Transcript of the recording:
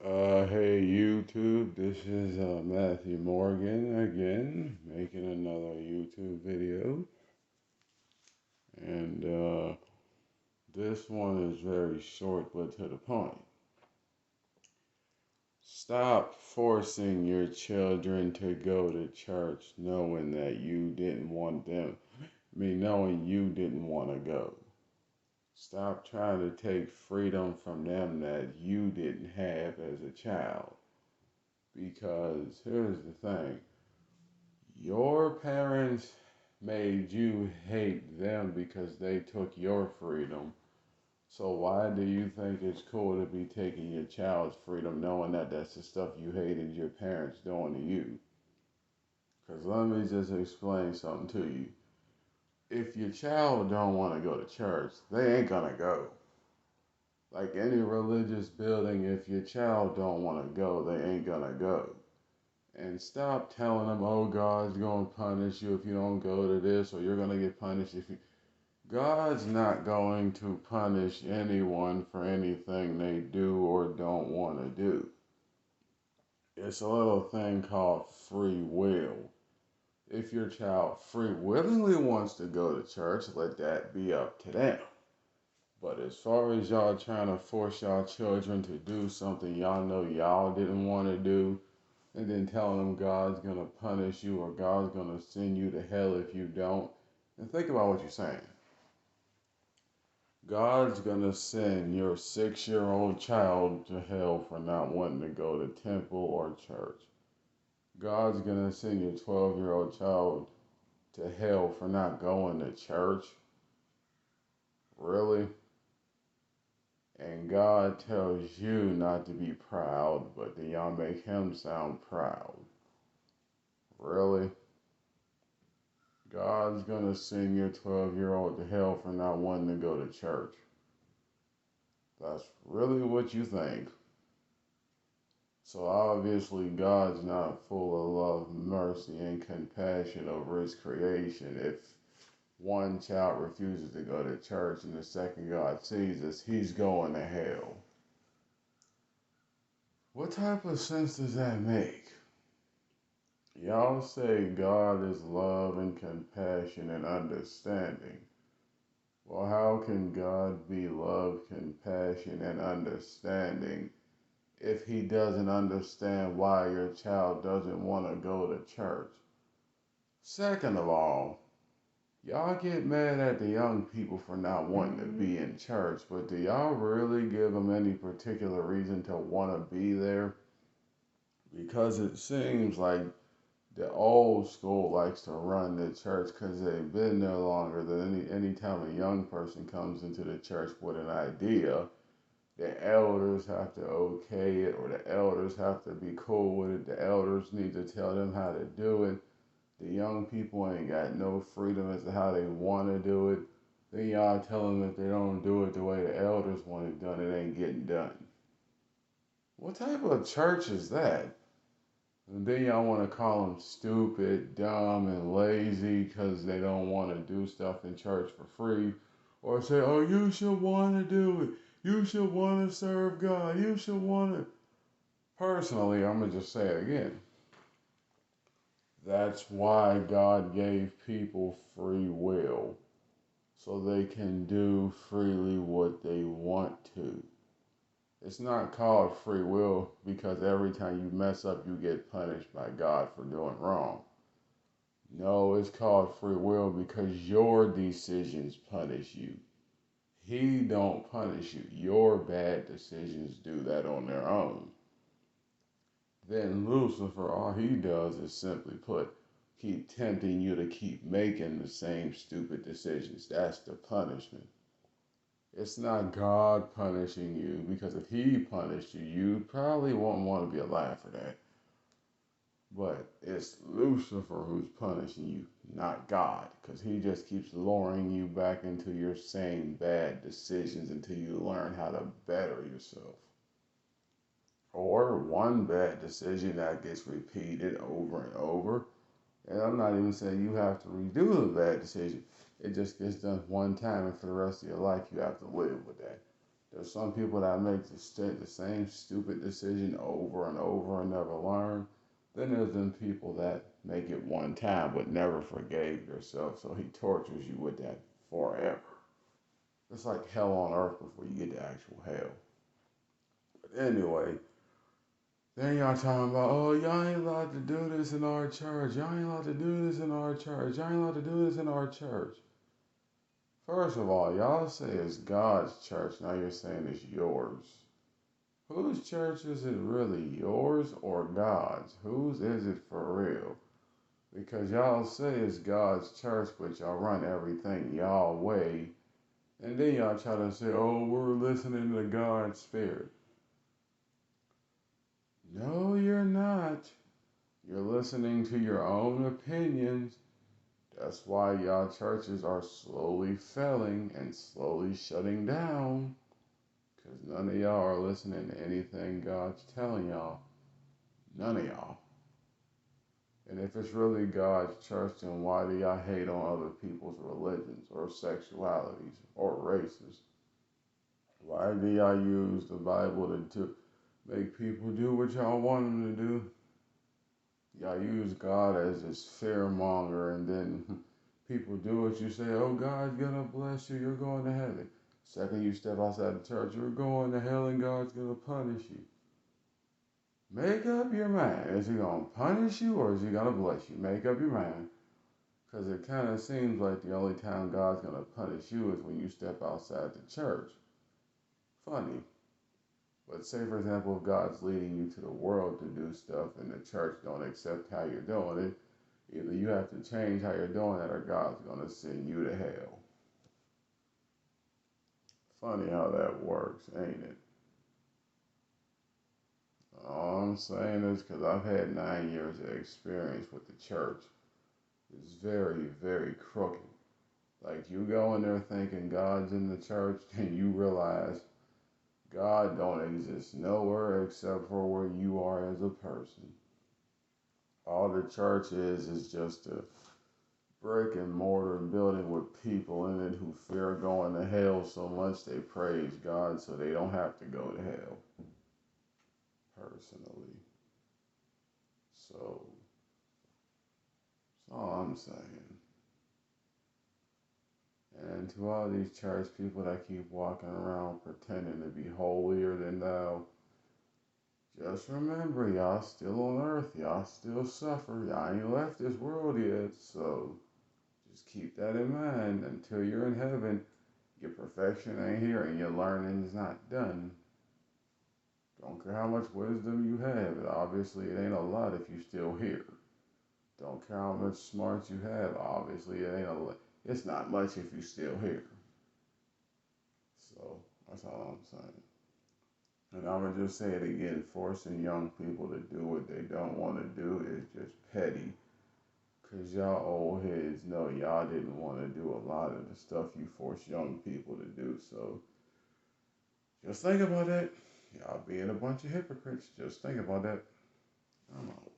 Hey YouTube, this is Matthew Morgan again, making another YouTube video. And this one is very short but to the point. Stop forcing your children to go to church knowing that you didn't want them, knowing you didn't want to go. Stop trying to take freedom from them that you didn't have as a child. Because here's the thing. Your parents made you hate them because they took your freedom. So why do you think it's cool to be taking your child's freedom knowing that that's the stuff you hated your parents doing to you? Because let me just explain something to you. If your child don't want to go to church, they ain't gonna go. Like any religious building, if your child don't want to go, they ain't gonna go. And stop telling them, oh, God's going to punish you if you don't go to this, or you're going to get punished if you. God's not going to punish anyone for anything they do or don't want to do. It's a little thing called free will. If your child free willingly wants to go to church, let that be up to them. But as far as y'all trying to force y'all children to do something y'all know y'all didn't want to do, and then telling them God's gonna punish you or God's gonna send you to hell if you don't. And think about what you're saying. God's gonna send your 6-year-old child to hell for not wanting to go to temple or church. God's gonna send your 12-year-old child to hell for not going to church. Really? And God tells you not to be proud, but then y'all make him sound proud. Really? God's gonna send your 12-year-old to hell for not wanting to go to church. That's really what you think. So obviously God's not full of love, mercy, and compassion over his creation. If one child refuses to go to church and the second God sees this, he's going to hell. What type of sense does that make? Y'all say God is love and compassion and understanding. Well, how can God be love, compassion, and understanding if he doesn't understand why your child doesn't want to go to church? Second of all, y'all get mad at the young people for not wanting to be in church, but do y'all really give them any particular reason to want to be there? Because it seems like the old school likes to run the church because they've been there longer than any time a young person comes into the church with an idea. The elders have to okay it, or the elders have to be cool with it. The elders need to tell them how to do it. The young people ain't got no freedom as to how they want to do it. Then y'all tell them if they don't do it the way the elders want it done, it ain't getting done. What type of church is that? And then y'all want to call them stupid, dumb, and lazy because they don't want to do stuff in church for free. Or say, oh, you should want to do it. You should want to serve God. You should want to. Personally, I'm going to just say it again. That's why God gave people free will. So they can do freely what they want to. It's not called free will because every time you mess up, you get punished by God for doing wrong. No, it's called free will because your decisions punish you. He don't punish you. Your bad decisions do that on their own. Then Lucifer, all he does is simply put, keep tempting you to keep making the same stupid decisions. That's the punishment. It's not God punishing you because if he punished you, you probably won't want to be alive for that. But it's Lucifer who's punishing you, not God, because he just keeps luring you back into your same bad decisions until you learn how to better yourself. Or one bad decision that gets repeated over and over. And I'm not even saying you have to redo the bad decision. It just gets done one time, and for the rest of your life, you have to live with that. There's some people that make the same stupid decision over and over and never learn. Then there's them people that make it one time but never forgave themselves, so he tortures you with that forever. It's like hell on earth before you get to actual hell. But anyway, then y'all talking about, oh, y'all ain't allowed to do this in our church. Y'all ain't allowed to do this in our church. Y'all ain't allowed to do this in our church. First of all, y'all say it's God's church. Now you're saying it's yours. Whose church is it really? Yours or God's? Whose is it for real? Because y'all say it's God's church, but y'all run everything y'all way. And then y'all try to say, oh, we're listening to God's Spirit. No, you're not. You're listening to your own opinions. That's why y'all churches are slowly failing and slowly shutting down. Because none of y'all are listening to anything God's telling y'all. None of y'all. And if it's really God's church, then why do y'all hate on other people's religions or sexualities or races? Why do y'all use the Bible to make people do what y'all want them to do? Y'all use God as this fear monger, and then people do what you say, oh, God's gonna bless you, you're going to heaven. Second you step outside the church, you're going to hell and God's gonna punish you. Make up your mind. Is he gonna punish you or is he gonna bless you? Make up your mind. Because it kind of seems like the only time God's gonna punish you is when you step outside the church. Funny. But say, for example, if God's leading you to the world to do stuff and the church don't accept how you're doing it, either you have to change how you're doing it or God's going to send you to hell. Funny how that works, ain't it? All I'm saying is because I've had 9 years of experience with the church. It's very, very crooked. Like you go in there thinking God's in the church and you realize God don't exist nowhere except for where you are as a person. All the church is just a brick and mortar building with people in it who fear going to hell so much they praise God so they don't have to go to hell. Personally. So, that's all I'm saying. And to all these church people that keep walking around pretending to be holier than thou, just remember, y'all still on earth. Y'all still suffer. Y'all ain't left this world yet. So just keep that in mind. Until you're in heaven, your perfection ain't here and your learning is not done. Don't care how much wisdom you have. Obviously, it ain't a lot if you're still here. Don't care how much smarts you have. Obviously, it ain't a lot. It's not much if you're still here. So that's all I'm saying. And I'm going to just say it again, forcing young people to do what they don't want to do is just petty. Because y'all old heads know y'all didn't want to do a lot of the stuff you force young people to do. So just think about that. Y'all being a bunch of hypocrites. Just think about that. I'm out.